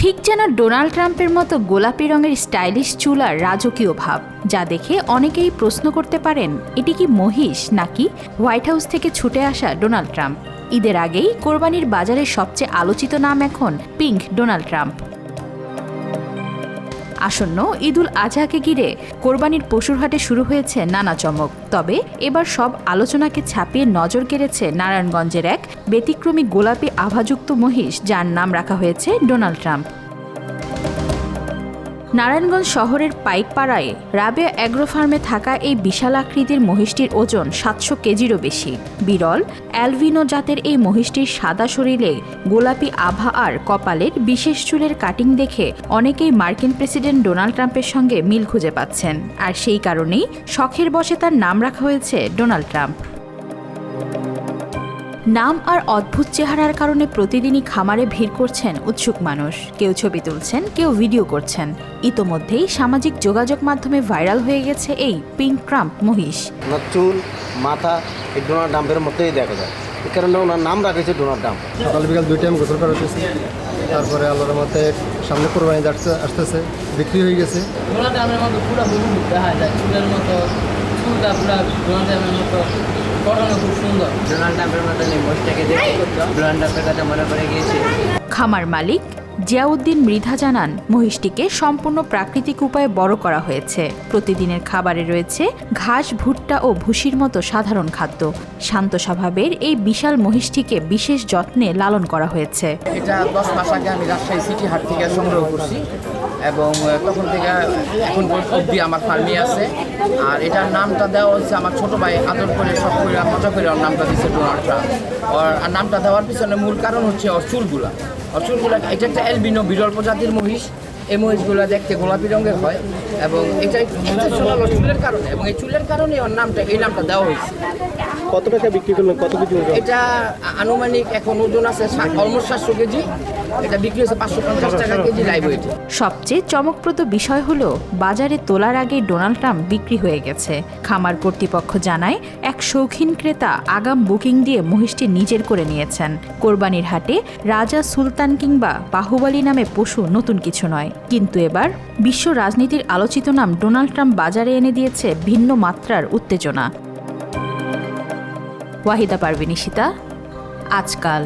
ঠিক যেন ডোনাল্ড ট্রাম্পের মতো গোলাপি রঙের স্টাইলিশ চুলার রাজকীয় ভাব, যা দেখে অনেকেই প্রশ্ন করতে পারেন এটি কি মহিষ নাকি হোয়াইট হাউস থেকে ছুটে আসা ডোনাল্ড ট্রাম্প। ঈদের আগেই কোরবানির বাজারের সবচেয়ে আলোচিত নাম এখন পিঙ্ক ডোনাল্ড ট্রাম্প। আসন্ন ঈদুল আজহাকে ঘিরে কোরবানির পশুর হাটে শুরু হয়েছে নানা চমক। তবে এবার সব আলোচনাকে ছাপিয়ে নজর কেড়েছে নারায়ণগঞ্জের এক ব্যতিক্রমী গোলাপি আভাযুক্ত মহিষ, যার নাম রাখা হয়েছে ডোনাল্ড ট্রাম্প। নারায়ণগঞ্জ শহরের পাইকপাড়ায় রাবেয়া অ্যাগ্রো ফার্মে থাকা এই বিশাল আকৃতির মহিষটির ওজন 700 কেজিরও বেশি। বিরল অ্যালভিনো জাতের এই মহিষটির সাদা শরীরে গোলাপি আভা আর কপালের বিশেষ চুলের কাটিং দেখে অনেকেই মার্কিন প্রেসিডেন্ট ডোনাল্ড ট্রাম্পের সঙ্গে মিল খুঁজে পাচ্ছেন, আর সেই কারণেই শখের বশে তার নাম রাখা হয়েছে ডোনাল্ড ট্রাম্প। নাম আর অদ্ভুত চেহারার কারণে প্রতিদিনই খামারে ভিড় করছেন উৎসুক মানুষ। কেউ ছবি তুলছেন, কেউ ভিডিও করছেন। ইতোমধ্যেই সামাজিক যোগাযোগ মাধ্যমে ভাইরাল হয়ে গেছে এই পিঙ্ক ট্রাম্প মহিষ। চুল মাথা এই ডোনাল্ড ট্রাম্পের মতোই দেখা যায়, এই কারণে ওনার নাম রাখেছে ডোনাল্ড ট্রাম্প। সকাল বিকাল 2 টাইম গোসল করা হচ্ছে। তারপরে আল্লাহর মতে সামনে কোরবানি আসতেছে, বিক্রি হয়ে গেছে। ডোনাল্ড ট্রাম্পের মতো পুরো বহু দেখা যায়, চুলের মতো চুলটা পুরো ডোনাল্ড ট্রাম্পের মতো গঠনও খুব সুন্দর। ডোনাল্ড ট্রাম্পের মতো মহিষটাকে দেখে ডোনাল্ড ট্রাম্পের কথা মনে পড়ে গিয়েছে। খামার মালিক জিয়াউদ্দিন মৃধা জানান, মহিষটিকে সম্পূর্ণ প্রাকৃতিক উপায়ে বড় করা হয়েছে। প্রতিদিনের খাবারে রয়েছে ঘাস, ভুট্টা ও ভুসির মতো সাধারণ খাদ্য। শান্ত স্বভাবের এই বিশাল মহিষটিকে বিশেষ যত্নে লালন করা হয়েছে। এটা 10 মাস আগে আমি রাজশাহী সিটি হাট থেকে সংগ্রহ করছি এবং তখন থেকে এখন অবধি আমার ফার্মে আছে। আর এটার নামটা দেওয়া হচ্ছে আমার ছোট ভাই আদর করে সব করে মজা করে ওর নামটা দিচ্ছে ডোনাল্ড ট্রাম্প। আর নামটা দেওয়ার পিছনে মূল কারণ হচ্ছে ওর চুলগুলা। এটা একটা অ্যালবিনো বিরল প্রজাতির মহিষ। এই মহিষগুলো দেখতে গোলাপি রঙের হয় এবং এটাই চুলের কারণে, এবং এই চুলের কারণে ওর এই নামটা দেওয়া হয়েছে। কত টাকা বিক্রি করলেন, কত কেজি? এটা আনুমানিক এখন ওজন আছে অলমোস্ট 700 কেজি। এটা বিক্রি হচ্ছে 550 টাকা কেজি লাইভ ওয়েট। সবচেয়ে চমকপ্রদ বিষয় হলো বাজারে তোলার আগে ডোনাল্ড ট্রাম্প বিক্রি হয়ে গেছে। খামার কর্তৃপক্ষ জানায়, এক শৌখিন ক্রেতা আগাম বুকিং দিয়ে মহিষটি নিজের করে নিয়েছেন। কোরবানির হাটে রাজা, সুলতান কিংবা বাহুবলী নামে পশু নতুন কিছু নয়, কিন্তু এবার বিশ্ব রাজনীতির আলোচিত নাম ডোনাল্ড ট্রাম্প বাজারে এনে দিয়েছে ভিন্ন মাত্রার উত্তেজনা। ওয়াহিদা পারভিন, আজকাল।